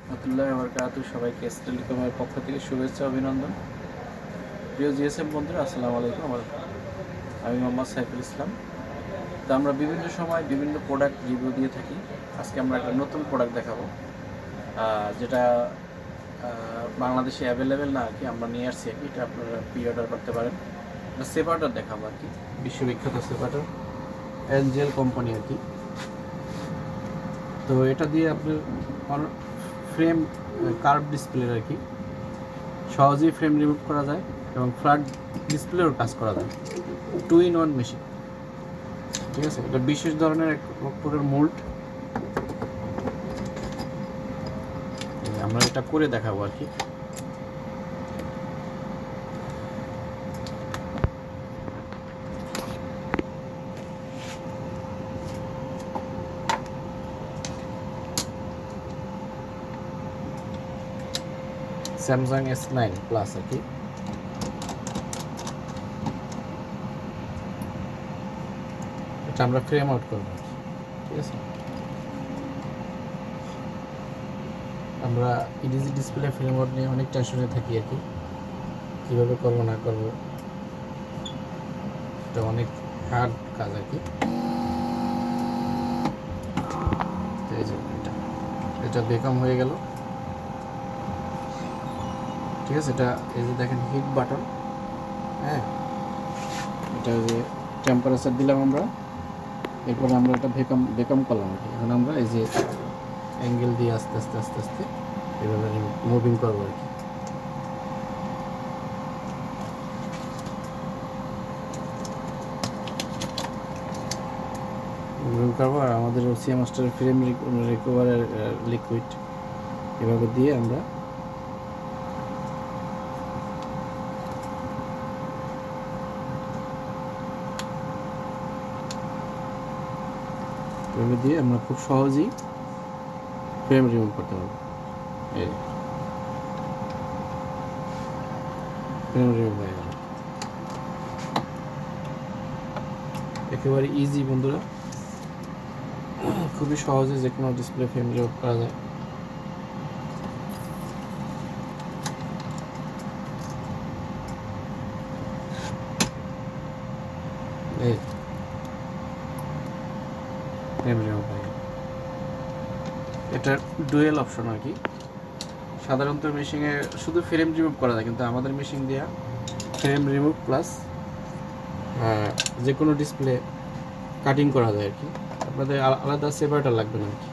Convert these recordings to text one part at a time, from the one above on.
রহমতুল্লাহি ওয়া বারাকাতুহু। সবাইকে টেলিকমের পক্ষ থেকে শুভেচ্ছা অভিনন্দন। প্রিয় জিএসএম বন্ধুরা, আসসালামু আলাইকুম। আমি মোহাম্মদ সাইফুল ইসলাম। তো আমরা বিভিন্ন সময় বিভিন্ন প্রোডাক্ট রিভিউ দিয়ে থাকি। আজকে আমরা একটা নতুন প্রোডাক্ট দেখাবো, যেটা বাংলাদেশে অ্যাভেলেবেল না আর কি, আমরা নিয়ে আসছি আর কি। এটা আপনারা প্রি অর্ডার করতে পারেন। সেপারেটর দেখাবো আর কি, বিশ্ববিখ্যাত সেপারেটর, এনজেল কোম্পানি আর কি। তো এটা দিয়ে আপনার ফ্রেম কার্ভ ডিসপ্লে আর কি সহজেই ফ্রেম রিমুভ করা যায় এবং ফ্ল্যাট ডিসপ্লেও কাজ করা যায়। 2-in-1 মেশিন, ঠিক আছে। এটা বিশেষ ধরনের এক প্রকার মোল্ড, আমরা এটা করে দেখাবো আর কি। স্যামসাং S9 প্লাস আর কি। এটা আমরা ফ্রেম আউট করবো, ঠিক আছে। আমরা ইডিজি ডিসপ্লে ফ্রেম আউট নিয়ে অনেক টেনশনে থাকি আর কি, কীভাবে করবো না করবো। এটা অনেক হার্ড কাজ আর কি। এটা বেকম হয়ে গেল, ঠিক আছে। এটা এই যে দেখেন হিট বাটন, হ্যাঁ, এটা যে টেম্পারেচার দিলাম আমরা, এরপরে আমরা এটা বেকম করলাম আর কি। এখন আমরা এই যে অ্যাঙ্গেল দিয়ে আস্তে আস্তে আস্তে আস্তে এভাবে মুভিং করবো আর কি। মুভিং করবো, আর আমাদের ওসিয়া মাস্টারের ফ্রেম রিকভারের লিকুইড এভাবে দিয়ে আমরা খুব সহজেই ফ্রেম রিমুভ করতে পারবো। এই ফ্রেম রিমুভ হয়ে গেল, একেবারে ইজি বন্ধুরা, খুবই সহজে যে কোনো ডিসপ্লে ফ্রেম রিমুভ করা যায়। এই ফ্রেম রিমুভ হয়ে গেল। এটা ডুয়েল অপশন আর কি। সাধারণত মেশিনে শুধু ফ্রেম রিমুভ করা যায়, কিন্তু আমাদের মেশিন দেওয়া ফ্রেম রিমুভ প্লাস যে কোনো ডিসপ্লে কাটিং করা যায় আর কি। আপনাদের আলাদা সেপারেটর লাগবে না আর কি।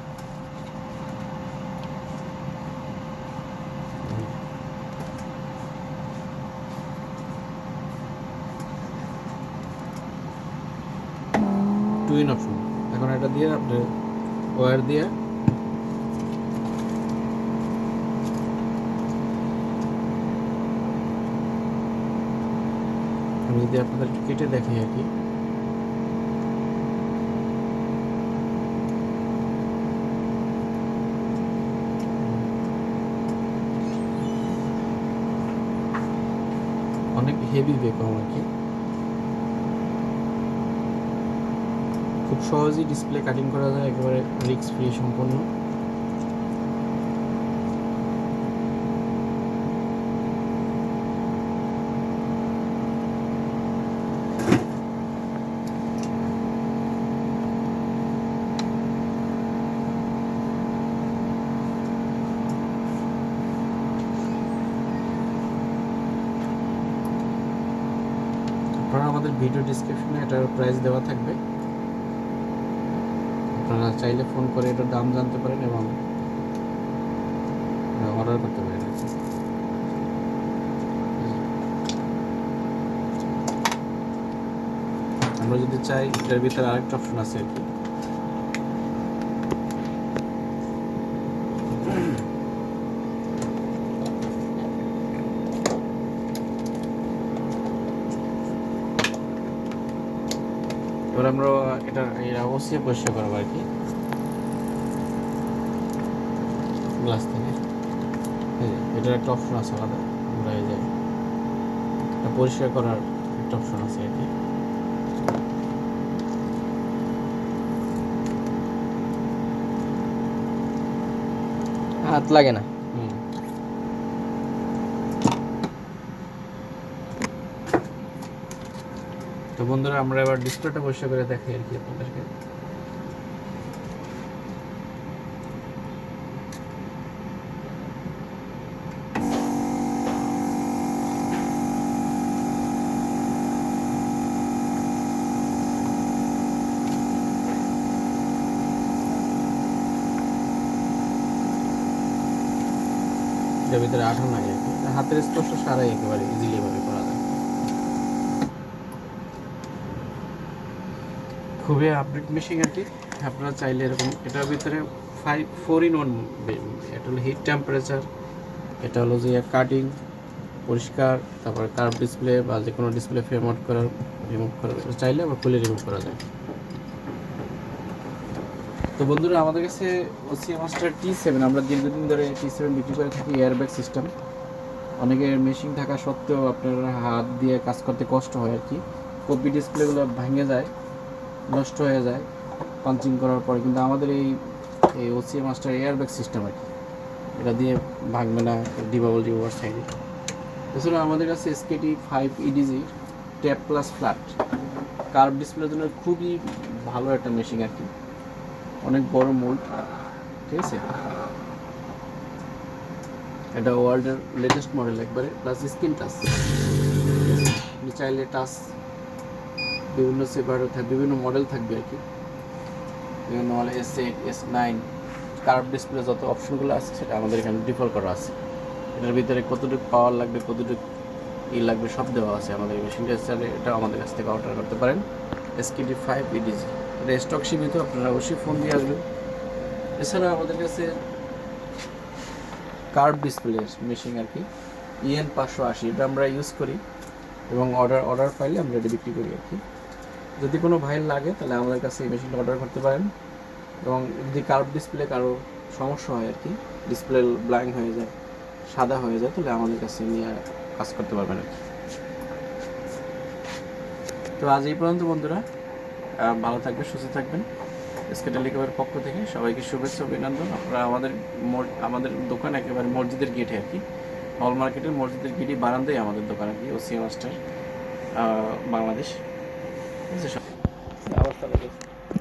Twin option. এখন এটা দিয়ে আপনি ওয়্যার দিয়ে আমি যদি আপনাদের কেটে দেখাই আর কি, অনেক হেভি বেকম আর কি। খুব সহজেই ডিসপ্লে কাটিং করা যায়, একেবারে রিস্ক ফ্রি সম্পূর্ণ। আপনারা আমাদের ভিডিও ডিসক্রিপশনে এটার প্রাইস দেওয়া থাকবে, আপনারা চাইলে ফোন করে এটার দাম জানতে পারেন এবং অর্ডার করতে পারেন। আমরা যদি চাই এটার ভিতরে আরেকটা অপশন আছে আর কি, এবার আমরা এটা অবশ্যই পরিষ্কার করবো আর কি গ্লাস থেকে। এটার একটা অপশন আছে আলাদা, আমরা এই যে এটা পরিষ্কার করার একটা অপশন আছে আর কি। হাত লাগে না। তো বন্ধুরা আমরা এবার ডিসপ্লেটা পরিষ্কার করে দেখাই আর কি আপনাদেরকে। এটার ভিতরে আঠা লাগে, হাতের স্পর্শ সারাই একেবারে ইজিলি ভাবে করা যায়। খুবই আপডেট মেশিন আর কি। আপনারা চাইলে এরকম, এটার ভিতরে 4-in-1, এটা হলো হিট টেম্পারেচার, এটা হলো যে কাটিং, পরিষ্কার, তারপরে কার্ভ ডিসপ্লে বা যে কোনো ডিসপ্লে ফ্রেম আউট করার, রিমুভ করার, চাইলে আবার খুলে রিমুভ করা যায়। তো বন্ধুরা আমাদের কাছে ওসিএ মাস্টার T7, আমরা দীর্ঘদিন ধরে T7 বিক্রি করে থাকি, এয়ারব্যাগ সিস্টেম। অনেকের মেশিন থাকা সত্ত্বেও আপনার হাত দিয়ে কাজ করতে কষ্ট হয় আর কি, কপি ডিসপ্লেগুলো ভেঙে যায়, নষ্ট হয়ে যায় পাঞ্চিং করার পরে, কিন্তু আমাদের এই ওসিএ মাস্টার এয়ারব্যাগ সিস্টেম আর কি, এটা দিয়ে ভাঙবে না, ডিবাবল রিভার সাইডে। এছাড়া আমাদের কাছে SKT 5 EDG tap plus flat curve ডিসপ্লের জন্য খুবই ভালো একটা মেশিন আর কি, অনেক বড় মোল্ড, ঠিক আছে। এটা ওয়ার্ল্ডের লেটেস্ট মডেল একবারে, প্লাস স্ক্রিন টাচ, চাইলে টাচ বিভিন্ন সেপারেটর থাকবে, বিভিন্ন মডেল থাকবে আর কি, বিভিন্ন model S8, S9 curve display যত অপশনগুলো আছে সেটা আমাদের এখানে ডিফল্ট করা আছে। এটার ভিতরে কতটুকু পাওয়ার লাগবে, কতটুকু লাগবে সব দেওয়া আছে আমাদের মেশিনটা। চাইলে এটা আমাদের কাছ থেকে অর্ডার করতে পারেন। SKT 5 EDG, এটা স্টক সীমিত, আপনারা অবশ্যই ফোন দিয়ে আসবেন। এছাড়া আমাদের কাছে কার্ভ ডিসপ্লে মেশিন আর কি, EN 580, এটা আমরা ইউজ করি এবং অর্ডার পাইলে আমরা এটা বিক্রি করি আর কি। যদি কোনো ভাইয়ের লাগে তাহলে আমাদের কাছে এই মেশিনটা অর্ডার করতে পারেন। এবং যদি কার্ভ ডিসপ্লে কারো সমস্যা হয় আর কি, ডিসপ্লে ব্ল্যাঙ্ক হয়ে যায়, সাদা হয়ে যায়, তাহলে আমাদের কাছে নিয়ে কাজ করতে পারবেন আর কি। তো আজ এই পর্যন্ত বন্ধুরা, ভালো থাকবেন, সুস্থ থাকবেন। SK টেলিকমের পক্ষ থেকে সবাইকে শুভেচ্ছা, অভিনন্দন। আপনারা আমাদের দোকান একেবারে মসজিদের গেটে আর কি, হল মার্কেটের মসজিদের গেটে বারান্দায় আমাদের দোকান আর কি, ওসিএ মাস্টার বাংলাদেশ, ঠিক আছে।